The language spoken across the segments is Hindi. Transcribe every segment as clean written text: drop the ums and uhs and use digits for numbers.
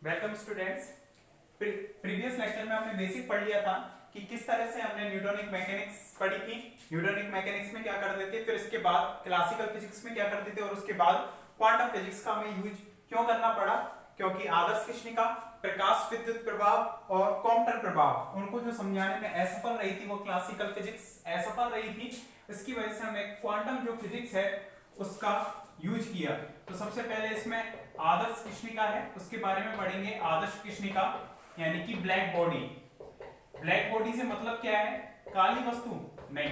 Welcome students. प्रीवियस लेक्चर में हमने बेसिक पढ़ लिया था कि किस तरह से हमने न्यूटोनिक मैकेनिक्स पढ़ी थी। न्यूटोनिक मैकेनिक्स में क्या करते थे, फिर इसके बाद क्लासिकल फिजिक्स में क्या करते थे और उसके बाद क्वांटम फिजिक्स का हमें यूज क्यों करना पड़ा, क्योंकि आदर्श कृष्णिका, प्रकाश विद्युत प्रभाव और कॉम्पटन प्रभाव उनको जो समझाने में असफल रही थी, वो क्लासिकल फिजिक्स असफल रही थी। इसकी वजह से हमें क्वांटम जो फिजिक्स है उसका यूज किया। तो सबसे पहले इसमें आदर्श कृष्णिका है, उसके बारे में पढ़ेंगे। आदर्श कृष्णिका यानी कि ब्लैक बॉडी। ब्लैक बॉडी से मतलब क्या है? काली वस्तु? नहीं,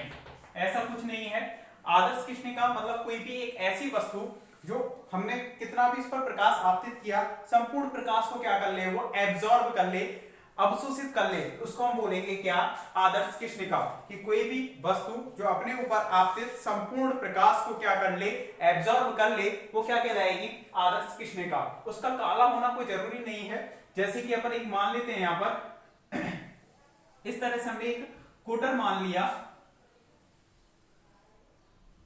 ऐसा कुछ नहीं है। आदर्श कृष्णिका मतलब कोई भी एक ऐसी वस्तु जो हमने कितना भी इस पर प्रकाश आपतित किया, संपूर्ण प्रकाश को क्या कर ले, वो एब्जॉर्ब कर ले, अवशोषित कर ले, उसको हम बोलेंगे क्या? आदर्श कृष्णिका। कि कोई भी वस्तु जो अपने ऊपर आपतित संपूर्ण प्रकाश को क्या कर ले, एब्जॉर्ब कर ले, वो क्या कहलाएगी? आदर्श कृष्णिका। उसका काला होना कोई जरूरी नहीं है। जैसे कि अपन एक मान लेते हैं यहां पर इस तरह से हमने एक कोटर मान लिया,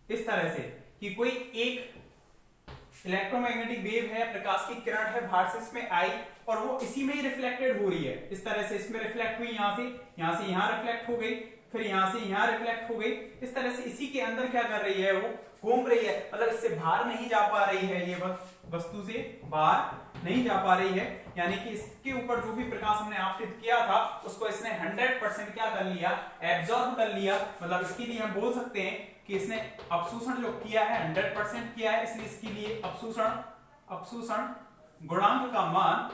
इस तरह से कि कोई एक इलेक्ट्रोमैग्नेटिक वेव है, प्रकाश की किरण है, बाहर से इसमें आई और वो इसी में ही रिफ्लेक्टेड हो रही है। इस तरह से इसमें रिफ्लेक्ट हुई, यहां से यहां रिफ्लेक्ट हो गई, फिर यहां से यहां रिफ्लेक्ट हो गई। इस तरह से इसी के अंदर क्या कर रही है, वो घूम रही है, मतलब इससे बाहर नहीं जा पा रही है, ये वस्तु से बाहर नहीं जा पा रही है। यानी कि इसके ऊपर जो भी प्रकाश हमने आपतित किया था उसको इसने 100% क्या कर लिया, एब्जॉर्ब कर लिया। मतलब इसके लिए हम बोल सकते हैं कि इसने अवशोषण जो किया है 100% किया है, इसलिए इसके लिए अवशोषण गुणांक का मान,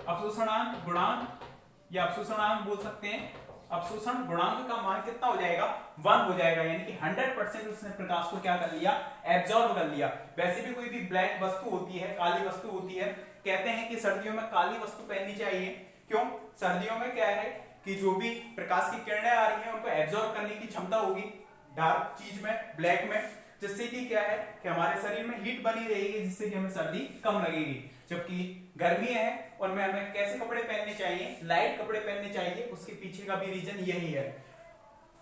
अवशोषणांक गुणांक या अवशोषणांक बोल सकते हैं। अवशोषण गुणांक का मान कितना हो जाएगा? 1 हो जाएगा। यानी कि 100% उसने प्रकाश को क्या कर लिया, एब्जॉर्ब कर लिया। वैसे भी कोई भी ब्लैक वस्तु होती है, काली वस्तु होती है, कहते हैं कि सर्दियों में काली वस्तु पहननी चाहिए। क्यों? सर्दियों में क्या है कि जो भी प्रकाश की किरणें आ रही हैं उनको एब्जॉर्ब करने की क्षमता होगी डार्क चीज में, ब्लैक में, जिससे कि क्या है कि हमारे शरीर में हीट बनी रहेगी, जिससे कि हमें सर्दी कम लगेगी। जबकि गर्मी है उनमें हमें कैसे कपड़े पहनने चाहिए? लाइट कपड़े पहनने चाहिए। उसके पीछे का भी रीजन यही है।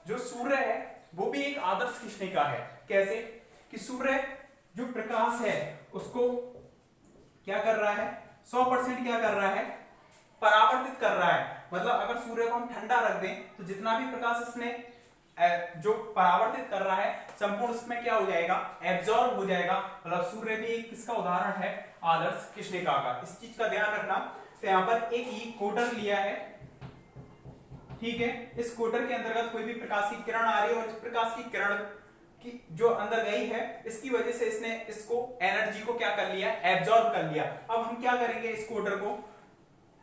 जो सूर्य है वो भी एक आदर्श कृष्णिका है। कैसे? कि सूर्य जो प्रकाश है उसको क्या कर रहा है, 100% क्या कर रहा है, परावर्तित कर रहा है। मतलब अगर सूर्य को हम ठंडा रख दें तो जितना भी प्रकाश इसने जो परावर्तित कर रहा है संपूर्ण इसमें क्या हो जाएगा, एब्जॉर्ब हो जाएगा। मतलब सूर्य भी एक किसका उदाहरण है? आदर्श कृष्णिका का। इस चीज का ध्यान रखना। तो यहाँ पर एक ही कोटर लिया है, ठीक है। इस कोटर के अंतर्गत कोई भी प्रकाश की किरण आ रही है और इस प्रकाश की किरण की जो अंदर गई है, इसकी वजह से इसने इसको एनर्जी को क्या कर लिया, एब्जॉर्ब कर लिया। अब हम क्या करेंगे, इस कोटर को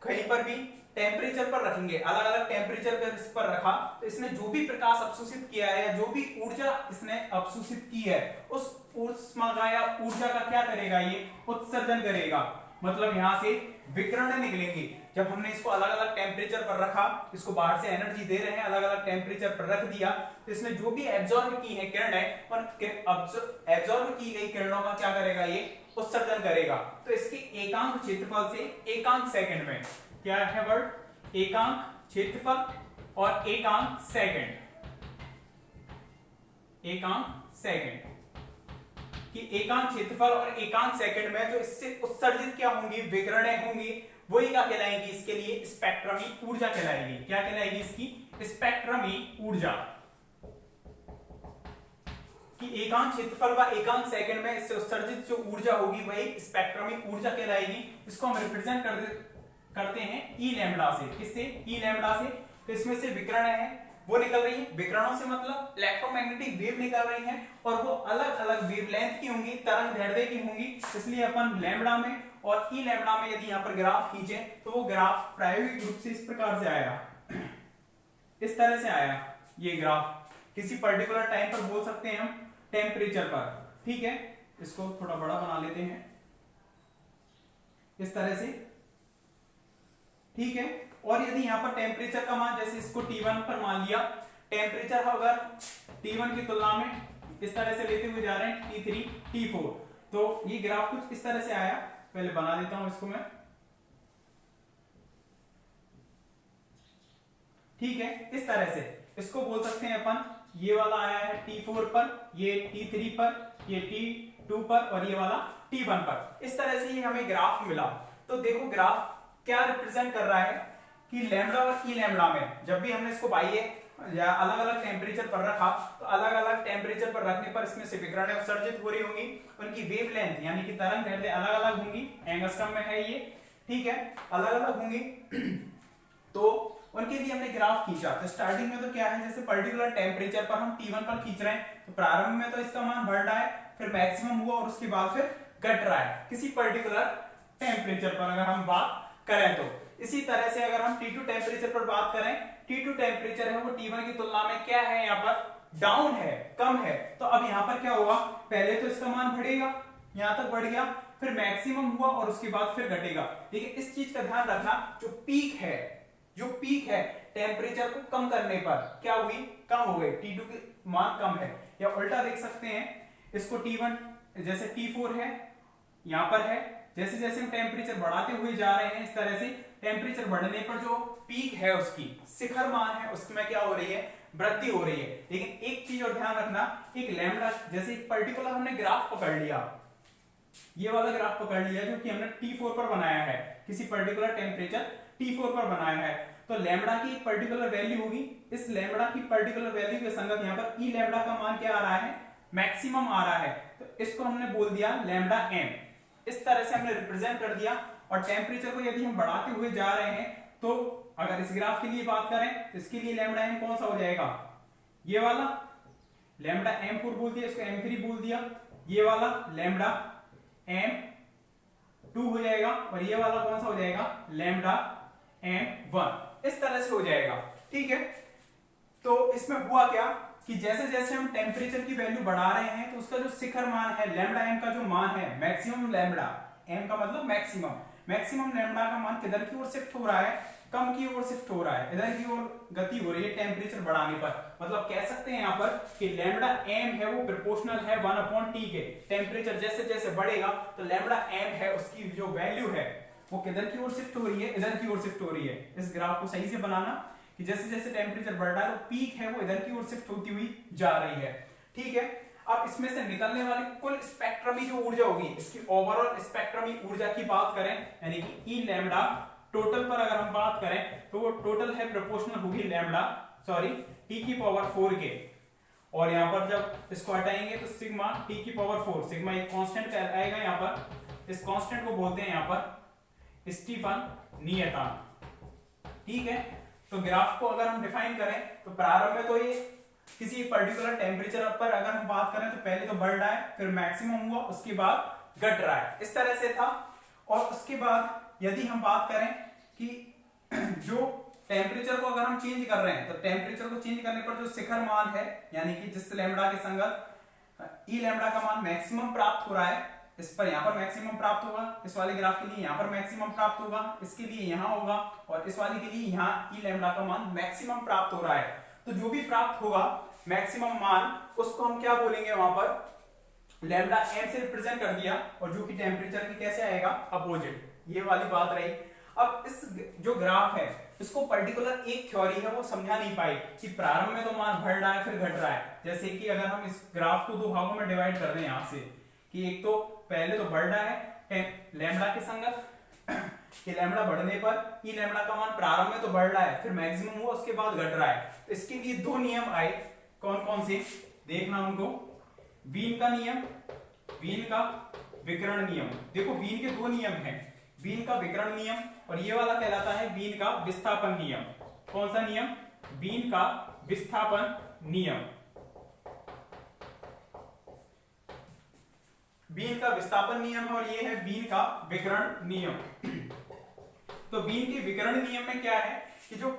कहीं पर भी टेम्परेचर पर रखेंगे, अलग अलग टेम्परेचर पर इस पर रखा तो इसने जो भी प्रकाश अवशोषित किया है या जो भी ऊर्जा इसने अवशोषित की है उस ऊष्मा का या ऊर्जा का क्या करेगा, ये उत्सर्जन करेगा। मतलब यहां से विकिरण निकलेंगे। जब हमने इसको अलग अलग टेम्परेचर पर रखा, इसको बाहर से एनर्जी दे रहे हैं, अलग अलग टेम्परेचर पर रख दिया, तो इसने जो भी एब्जॉर्ब की है किरण है और एब्जॉर्ब की गई किरणों का क्या करेगा, ये उत्सर्जन करेगा। तो इसके एकांक क्षेत्रफल से एकांक सेकंड में क्या है वर्ड, एकांक क्षेत्रफल और एकांक सेकंड, एकांक सेकंड कि एकांक क्षेत्रफल और एकांक सेकंड में जो इससे उत्सर्जित क्या होंगी, विकिरणें होंगी, वही क्या कहलाएंगी, इसके लिए स्पेक्ट्रमी ऊर्जा कहलाएगी। क्या कहलाएगी इसकी? स्पेक्ट्रमी ऊर्जा। कि एकांक क्षेत्रफल व एकांक सेकंड में इससे उत्सर्जित जो ऊर्जा होगी वही स्पेक्ट्रमी ऊर्जा कहलाएगी। इसको हम रिप्रेजेंट करते हैं ई लैम्बडा से। किससे? ई लैम्बडा से। तो इसमें से विकिरण है वो निकल रही है, विकिरणों से मतलब इलेक्ट्रोमैग्नेटिक वेव निकल रही हैं और वो अलग अलग वेवलेंथ की होंगी, तरंग दैर्ध्य की होंगी। इसलिए अपन लैम्बडा में और ई लैम्बडा में यदि यहाँ पर ग्राफ खींचे तो वो ग्राफ प्रायोगिक रूप से इस प्रकार से आया, इस तरह से आया। ये ग्राफ किसी पर्टिकुलर टाइम पर बोल सकते हैं हम टेम्परेचर पर, ठीक है। इसको थोड़ा बड़ा बना लेते हैं इस तरह से, ठीक है। और यदि यहाँ पर टेम्परेचर का मान, जैसे इसको T1 पर मान लिया, टेम्परेचर अगर T1 की तुलना में इस तरह से लेते हुए जा रहे हैं T3, T4, तो ये ग्राफ कुछ इस तरह से आया। पहले बना देता हूं इसको मैं, ठीक है। इस तरह से इसको बोल सकते हैं अपन, ये वाला आया है T4 पर, ये T3 पर, ये T2 पर और ये वाला T1 पर। इस तरह से ये हमें ग्राफ मिला। तो देखो ग्राफ क्या रिप्रेजेंट कर रहा है कि लैम्डा और ई लैम्डा में जब भी हमने इसको बाह्य या अलग अलग टेम्परेचर पर रखा तो अलग अलग टेम्परेचर पर रखने पर इसमें से विकिरणें उत्सर्जित हो रही होंगी, उनकी वेवलेंथ यानी कि तरंग दैर्ध्य अलग अलग होंगी, एंगस्ट्रॉम में है ये, ठीक है, अलग अलग होंगी। तो उनके लिए हमने ग्राफ खींचा। तो स्टार्टिंग में तो क्या है, जैसे पर्टिकुलर टेम्परेचर पर हम T1 पर खींच रहे हैं, तो प्रारंभ में तो इसका मान बढ़ रहा है, फिर मैक्सिमम हुआ और उसके बाद फिर घट रहा है किसी पर्टिकुलर टेम्परेचर पर अगर हम बात करें तो। इसी तरह से अगर हम T2 टेम्परेचर पर बात करें, T2 टेम्परेचर है वो T1 की तुलना में क्या है, यहाँ पर डाउन है, कम है। तो अब यहाँ पर क्या होगा, पहले तो इसका मान बढ़ेगा, यहाँ तक बढ़ गया, फिर मैक्सिमम हुआ और उसके बाद फिर घटेगा। देखिए इस चीज का ध्यान रखना, जो पीक है टेम्परेचर को कम करने पर क्या हुई, कम हो गई, T2 के मान कम है। या उल्टा देख सकते हैं इसको, T1 जैसे T4 है यहां पर है, जैसे जैसे हम टेम्परेचर बढ़ाते हुए जा रहे हैं इस तरह से टेम्परेचर बढ़ने पर जो पीक है उसकी शिखर मान है उसमें क्या हो रही है, वृद्धि हो रही है। लेकिन एक चीज और ध्यान रखना, एक लैम्डा जैसे पर्टिकुलर हमने ग्राफ पकड़ लिया, ये वाला ग्राफ पकड़ लिया जो कि हमने T4 पर बनाया है, किसी पर्टिकुलर टेम्परेचर T4 पर बनाया है, तो लैम्डा की एक पर्टिकुलर वैल्यू होगी, इस लैम्डा की पर्टिकुलर वैल्यू के संगत यहाँ पर ई लैम्डा का मान क्या आ रहा है, मैक्सिमम आ रहा है, तो इसको हमने बोल दिया लैम्डा एम। इस तरह से हमने रिप्रेजेंट कर दिया। और टेम्परेचर को यदि हम बढ़ाते हुए जा रहे हैं तो अगर इस ग्राफ के लिए बात करें तो इसके लिए लैम्डा एम कौन सा हो जाएगा, ये वाला लैम्डा M4 बोल दिया, इसको M3 बोल दिया, ये वाला लैम्डा M2 हो जाएगा और ये वाला कौन सा हो जाएगा, लैम्डा M1। इस तरह से हो जाएगा, ठीक है। तो इसमें हुआ क्या कि जैसे जैसे हम टेम्परेचर की वैल्यू बढ़ा रहे हैं तो उसका जो शिखर मान है लैम्डा एम का जो मान है, मैक्सिमम लैम्डा एम का मतलब मैक्सिमम लैम्डा का मान किधर की ओर शिफ्ट हो रहा है, कम की ओर शिफ्ट हो रहा है, इधर की ओर गति हो रही है टेम्परेचर बढ़ाने पर। मतलब कह सकते हैं यहाँ पर कि लैम्डा एम है वो प्रोपोर्शनल है 1/T के। टेम्परेचर जैसे जैसे बढ़ेगा तो लैम्डा एम है उसकी जो वैल्यू है वो किधर की ओर शिफ्ट हो रही है, इधर की ओर शिफ्ट हो रही है। इस ग्राफ को सही से बनाना कि जैसे जैसे टेम्परेचर बढ़ रहा है तो पीक है वो इधर की ओर शिफ्ट होती हुई जा रही है, ठीक है। अब इसमें से निकलने वाली कुल स्पेक्ट्रमी जो ऊर्जा होगी, इसकी ओवरऑल स्पेक्ट्रमी ऊर्जा की बात करें यानी कि ई लैम्डा टोटल पर अगर हम बात करें तो वो टोटल है प्रोपोर्शनल होगी T की पावर 4 के। और यहाँ पर जब इसको हटाएंगे तो सिग्मा T की पावर 4, सिग्मा एक कांस्टेंट आएगा यहाँ पर, इस कांस्टेंट को बोलते हैं यहाँ पर स्टीफन-नियतांक, ठीक है। तो ग्राफ को अगर हम डिफाइन करें तो प्रारंभ में तो ये किसी पर्टिकुलर टेम्परेचर पर अगर हम बात करें तो पहले तो बढ़ रहा है, फिर मैक्सिमम हुआ, उसके बाद घट रहा है, इस तरह से था। और उसके बाद यदि हम बात करें कि जो टेम्परेचर को अगर हम चेंज कर रहे हैं तो टेम्परेचर को चेंज करने पर जो शिखर मान है यानी कि जिस लैम्डा के संगत ई लैम्डा का मान मैक्सिमम प्राप्त हो रहा है, इस पर यहाँ पर मैक्सिमम प्राप्त होगा, इस वाले ग्राफ के लिए यहाँ पर मैक्सिमम प्राप्त होगा, इसके लिए यहाँ होगा और इस वाले के लिए यहाँ ई लैम्डा का मान मैक्सिमम प्राप्त हो रहा है। तो जो भी प्राप्त होगा मैक्सिमम मान उसको हम क्या बोलेंगे, वहां पर लैम्डा एम से रिप्रेजेंट कर दिया और जो कि टेम्परेचर की कैसे आएगा, अपोजिट, ये वाली बात रही। अब इस जो ग्राफ है इसको पर्टिकुलर एक थ्योरी है वो समझा नहीं पाई कि प्रारंभ में तो मान बढ़ रहा है फिर घट रहा है। जैसे कि अगर हम इस ग्राफ को दो भागों में डिवाइड कर दें यहाँ से कि एक तो पहले तो बढ़ रहा है लैम्डा के संगत कि लैम्डा बढ़ने पर ई लैम्डा का मान प्रारंभ में तो बढ़ रहा है फिर मैक्सिमम हुआ उसके बाद घट रहा है। तो इसके लिए दो नियम आए, कौन कौन से देखना उनको, वीन का नियम, वीन का विकिरण नियम। देखो वीन के दो नियम हैं, वीन का विकिरण नियम और ये वाला कहलाता है वीन का विस्थापन नियम। कौन सा नियम, वीन का विस्थापन नियम। वीन का विस्थापन नियम है और ये है वीन का विकिरण नियम। तो वीन के विकिरण नियम में क्या है कि जो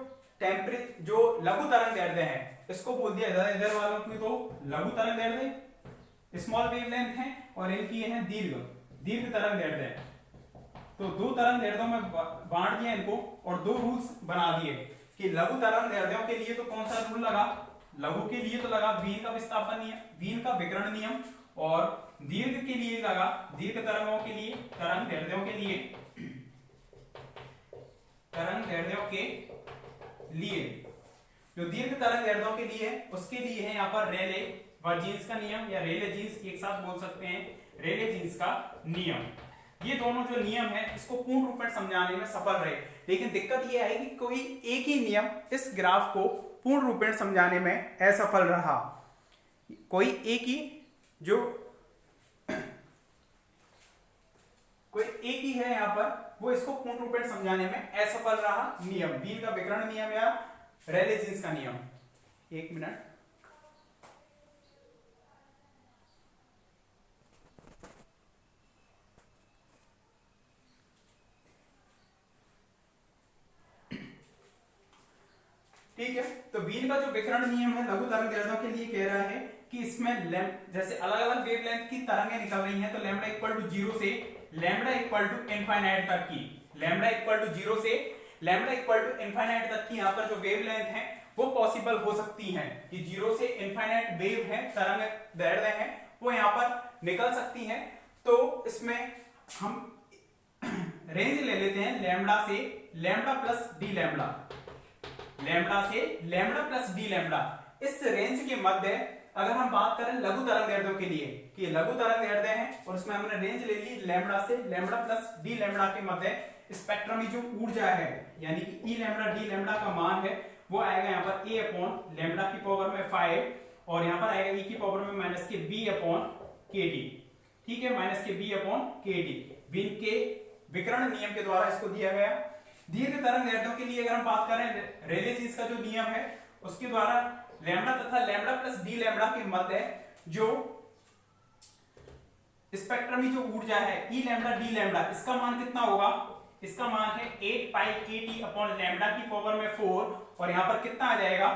टेम्परेचर जो लघु तरंग दैर्ध्य है इसको बोल दिया इधर वालों की तो लघु तरंग दैर्ध्य स्मॉल वेवलेंथ है और इनकी है दीर्घ तरंग दैर्ध्य। तो दो तरंग दैर्ध्यों में बांट दिया इनको और दो रूल्स बना दिए कि लघु तरंग दैर्ध्यों के लिए तो कौन सा रूल लगा, लघु के लिए तो लगा वीन का विस्थापन नियम, वीन का विकिरण नियम, और दीर्घ के लिए लगा दीर्घ तरंगों के लिए, तरंग दैर्ध्यों के लिए, तरंग दैर्ध्यों के लिए जो दीर्घ तरंग दैर्ध्यों के लिए है उसके लिए है यहाँ पर रेले व जीन्स का नियम या रेले जीन्स एक साथ बोल सकते हैं, रेले जीन्स का नियम। ये दोनों जो नियम है इसको पूर्ण रूप में समझाने में सफल रहे, लेकिन दिक्कत ये आई कि कोई एक ही नियम इस ग्राफ को पूर्ण रूप में समझाने में असफल रहा। कोई एक ही है यहाँ पर, वो इसको पूर्ण रूप में समझाने में असफल रहा। नियम बीन का विकर्ण नियम या रेले जीन्स का नियम। एक मिनट, ठीक है। तो बीन का जो विकर्ण नियम है लघु तरंगदैर्ध्यों के लिए कह रहा है कि इसमें जैसे अलग अलग वेवलेंथ की तरंगें निकल रही हैं, तो लैम्बडा इक्वल टू 0 से लैम्बडा इक्वल टू इनफाइनाइट तक की, लैम्बडा इक्वल टू 0 से लैम्बडा इक्वल टू इनफाइनाइट तक की यहाँ पर जो वेवलेंथ है वो पॉसिबल हो सकती हैं कि 0 से इनफाइनाइट वेव है, तरंग दैर्ध्य है, वो यहाँ पर निकल सकती हैं। तो इसमें हम रेंज ले लेते हैं लैम्बडा से lambda plus D lambda, lambda से लैम्बडा प्लस डी लैम्बडा। इस रेंज के मध्य अगर हम बात करें लघु तरंगदैर्ध्यों के लिए कि लघु तरंगदैर्ध्य है और उसमें हमने रेंज ले ली लैम्बडा से लैम्बडा प्लस डी लैम्बडा के मध्य स्पेक्ट्रम में जो ऊर्जा है यानी कि ई लैम्बडा डी लैम्बडा का मान है वो आएगा यहाँ पर a अपॉन लैम्बडा की पावर में 5 और यहाँ पर आएगा e की पावर में माइनस के b अपॉन के टी, ठीक है, माइनस के b अपॉन के टी। बीन के विकर्ण नियम के द्वारा इसको दिया गया। दीर्घ तरंगदैर्ध्यों के लिए अगर हम बात करें रेले जीन्स का जो नियम है उसके द्वारा लैम्बडा तथा लैम्बडा प्लस डी लैम्बडा के मध्य जो स्पेक्ट्रम में जो ऊर्जा है ई लैम्बडा डी लैम्बडा, इसका मान कितना होगा, इसका मान है 8 पाई के टी अपॉन लैम्बडा की पावर में 4 और यहां पर कितना आ जाएगा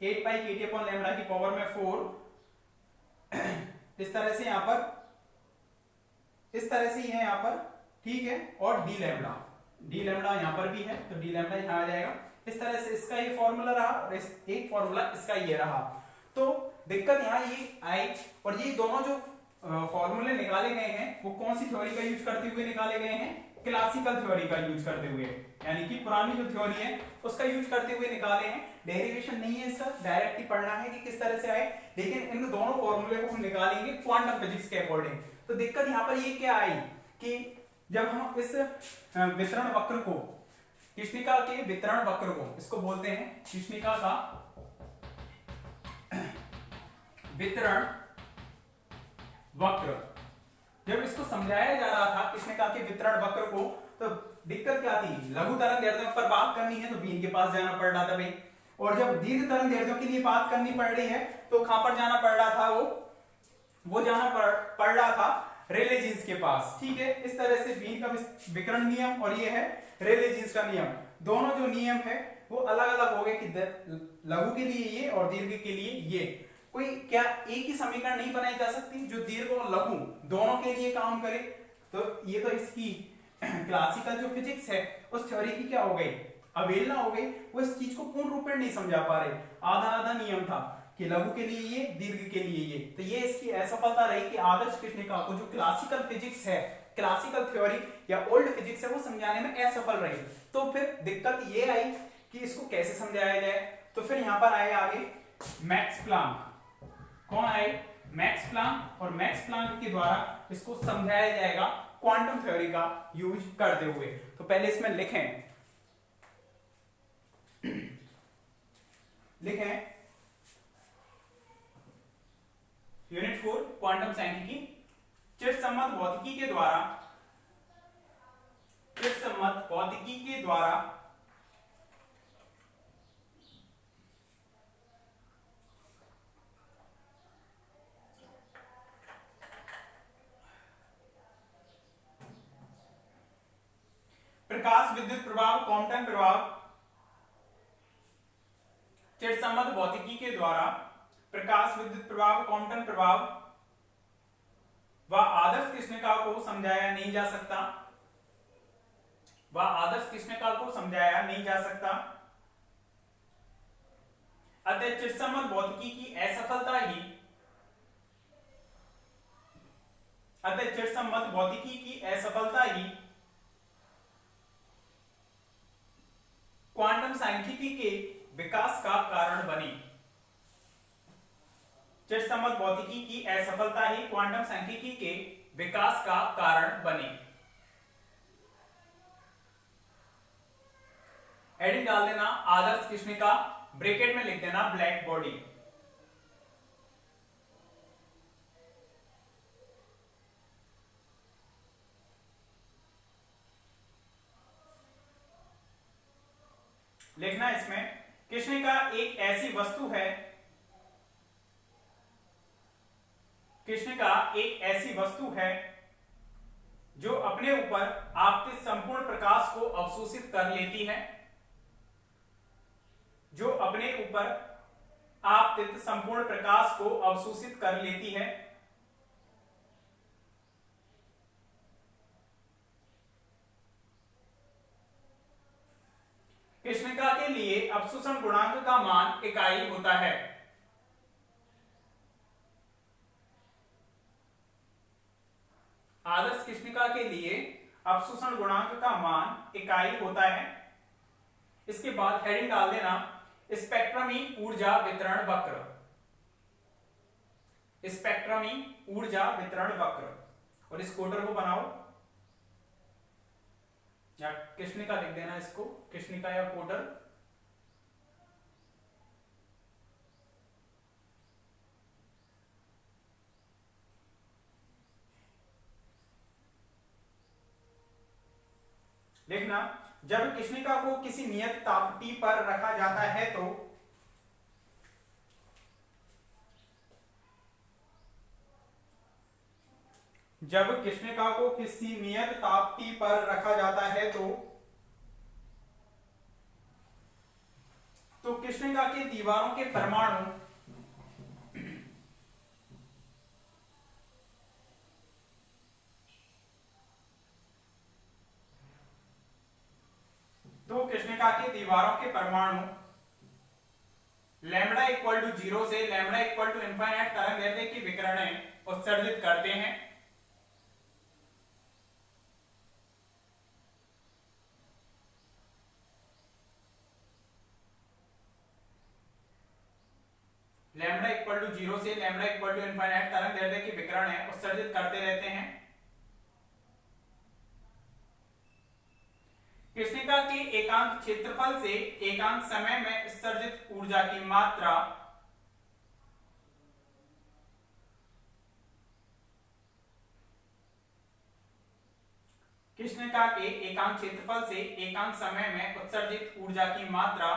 8 पाई के टी अपॉन लैम्बडा की पावर में 4 इस तरह से यहां पर, इस तरह से है यहां पर, ठीक है। और डी लैम्बडा यहां पर भी है तो डी लैम्बडा यहां आ जाएगा। इस तरह से इसका ये फॉर्मूला रहा और एक फॉर्मूला इसका ये रहा। तो दिक्कत यहां ये आई और ये दोनों जो फॉर्मूले निकाले गए हैं वो कौन सी थ्योरी का यूज करते हुए निकाले गए हैं, क्लासिकल थ्योरी का यूज करते हुए, यानी कि पुरानी जो थ्योरी है उसका यूज करते हुए निकाले हैं। डेरिवेशन नहीं है इसका, डायरेक्ट ही पढ़ना है कि किस तरह से आए, लेकिन इन दोनों फॉर्मूले को हम निकालेंगे क्वांटम फिजिक्स के अकॉर्डिंग। तो दिक्कत यहाँ पर ये क्या आई कि जब हम इस वितरण वक्र को, कृष्णिका के वितरण वक्र को, इसको बोलते हैं कृष्णिका का वितरण वक्र, जब इसको समझाया जा रहा था कृष्णिका के वितरण वक्र को तो दिक्कत क्या थी, लघु तरंगदैर्ध्यों पर बात करनी है तो बीन के पास जाना पड़ रहा था भाई, और जब दीर्घ तरंगदैर्ध्यों के लिए बात करनी पड़ रही है तो कहां पर जाना पड़ रहा था, वो जाना पड़ रहा था रेले जीन्स के पास, ठीक है। इस तरह से बीन का विकर्ण नियम और ये है रेले जीन्स का नियम, दोनों जो नियम है वो अलग अलग हो गए कि लघु के लिए ये और दीर्घ के लिए ये। कोई क्या एक ही समीकरण नहीं बनाई जा सकती जो दीर्घ और लघु दोनों के लिए काम करे, तो ये तो इसकी क्लासिकल जो फिजिक्स है उस थ्योरी की क्या हो गई, अवहेलना हो गई। वो इस चीज को पूर्ण रूप में नहीं समझा पा रहे, आधा आधा नियम था कि लघु के लिए ये दीर्घ के लिए ये, तो ये इसकी असफलता रही कि आदर्श कृष्णिका को जो क्लासिकल फिजिक्स है, क्लासिकल थ्योरी या ओल्ड फिजिक्स है वो समझाने में असफल रही। तो फिर दिक्कत ये आई कि इसको कैसे समझाया जाए, तो फिर यहाँ पर आए आगे मैक्स प्लांक। कौन आए, मैक्स प्लांक, और मैक्स प्लांक के द्वारा इसको समझाया जाएगा क्वांटम थ्योरी का यूज करते हुए। तो पहले इसमें लिखें यूनिट 4 क्वांटम सांख्यिकी। चिरसम्मत भौतिकी के द्वारा, चिरसम्मत भौतिकी के द्वारा प्रकाश विद्युत प्रभाव क्वांटम प्रभाव, चिरसम्मत भौतिकी के द्वारा प्रकाश विद्युत प्रभाव क्वांटम प्रभाव व आदर्श कृष्णिका को समझाया नहीं जा सकता, व आदर्श कृष्णिका को समझाया नहीं जा सकता। अतः चिरसम्मत भौतिकी की असफलता ही, अतः चिरसम्मत भौतिकी की असफलता ही क्वांटम सांख्यिकी के विकास का कारण बनी। चिरसम्मत भौतिकी की असफलता ही क्वांटम सांख्यिकी के विकास का कारण बनी। हेडिंग डाल देना आदर्श कृष्णिका, ब्रैकेट में लिख देना ब्लैक बॉडी। लिखना इसमें कृष्णिका एक ऐसी वस्तु है, कृष्णिका एक ऐसी वस्तु है जो अपने ऊपर आपतित संपूर्ण प्रकाश को अवशोषित कर लेती है, जो अपने ऊपर आपतित संपूर्ण प्रकाश को अवशोषित कर लेती है। कृष्णिका के लिए अवशोषण गुणांक का मान इकाई होता है। आदर्श कृष्णिका के लिए अवशोषण गुणांक का मान इकाई होता है। इसके बाद हेडिंग डाल देना स्पेक्ट्रमी ऊर्जा वितरण वक्र, स्पेक्ट्रमी ऊर्जा वितरण वक्र। और इस कोटर को बनाओ, या कृष्णिका लिख देना इसको, कृष्णिका या कोटर। देखना, जब कृष्णिका को किसी नियत ताप T पर रखा जाता है तो जब कृष्णिका को किसी नियत ताप T पर रखा जाता है तो कृष्णिका के दीवारों के परमाणु लैम्बडा इक्वल टू 0 से लैम्बडा इक्वल टू इनफाइनाइट तरंगदैर्ध्य की विकिरणें उत्सर्जित करते हैं। लैम्बडा इक्वल टू 0 से लैम्बडा इक्वल टू इनफाइनाइट तरंगदैर्ध्य की विकिरणें उत्सर्जित करते रहते हैं। कृष्णिका के एकांक क्षेत्रफल से एकांक समय में उत्सर्जित ऊर्जा की मात्रा कृष्णिका के एकांक क्षेत्रफल से एकांक समय में उत्सर्जित ऊर्जा की मात्रा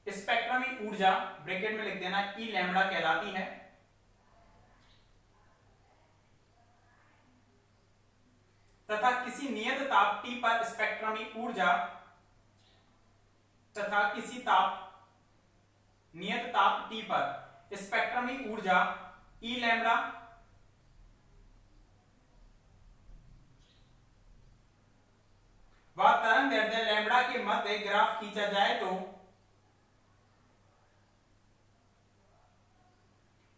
स्पेक्ट्रमी ऊर्जा ब्रैकेट में लिख देना ई लैम्बडा कहलाती है। तथा किसी नियत ताप T पर स्पेक्ट्रमी ऊर्जा तथा किसी नियत ताप T पर स्पेक्ट्रमी ऊर्जा ई लैम्बडा व तरंगदैर्ध्य लैम्बडा के मध्य ग्राफ खींचा जाए तो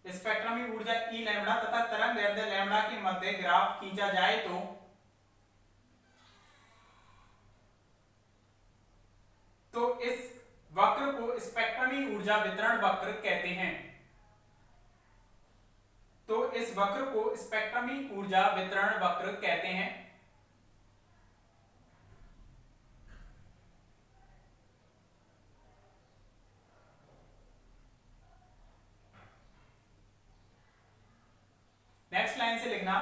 स्पेक्ट्रमी ऊर्जा ई लैम्बडा तथा तरंगदैर्ध्य लैम्बडा के मध्य ग्राफ खींचा जाए तो इस वक्र को स्पेक्ट्रमी ऊर्जा वितरण वक्र कहते हैं। तो इस वक्र को स्पेक्ट्रमी ऊर्जा वितरण वक्र कहते हैं। नेक्स्ट लाइन से लिखना,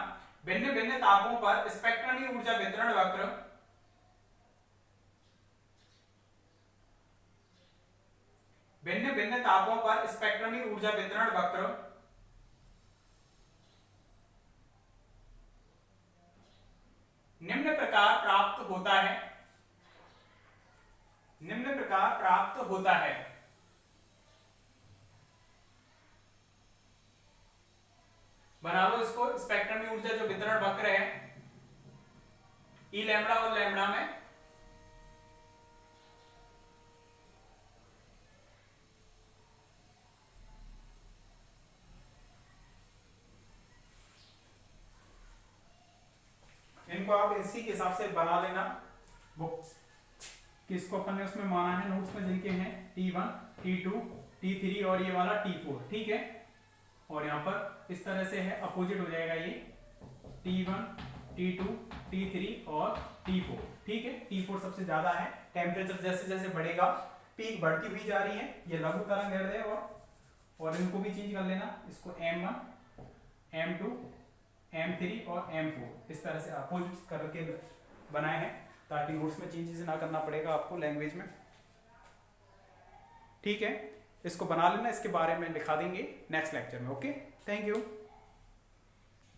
भिन्न भिन्न तापों पर स्पेक्ट्रमी ऊर्जा वितरण वक्र भिन्न भिन्न तापों पर स्पेक्ट्रमी ऊर्जा वितरण वक्र निम्न प्रकार प्राप्त होता है। निम्न प्रकार प्राप्त होता है। बना लो इसको, स्पेक्ट्रमी ऊर्जा जो वितरण वक्र है ई लैम्बडा और लैम्बडा में इनको आप इसी के हिसाब से बना लेना बुक किसको अपन ने उसमें माना है नोट्स में जिनके हैं T1, T2, T3 और ये वाला T4, ठीक है। और यहाँ पर इस तरह से है, अपोजिट हो जाएगा ये T1, T2, T3 और T4। ठीक है, T4 सबसे ज्यादा है। टेम्परेचर जैसे जैसे बढ़ेगा पीक बढ़ती हुई जा रही है। ये लघु तरंग दैर्ध्य है और इनको भी चेंज कर लेना, इसको M1, M2, M3 और M4 इस तरह से अपोजिट करके बनाए हैं ताकि नोट्स में चेंजेस ना करना पड़ेगा आपको लैंग्वेज में। ठीक है, इसको बना लेना, इसके बारे में लिखा देंगे नेक्स्ट लेक्चर में। Okay, thank you.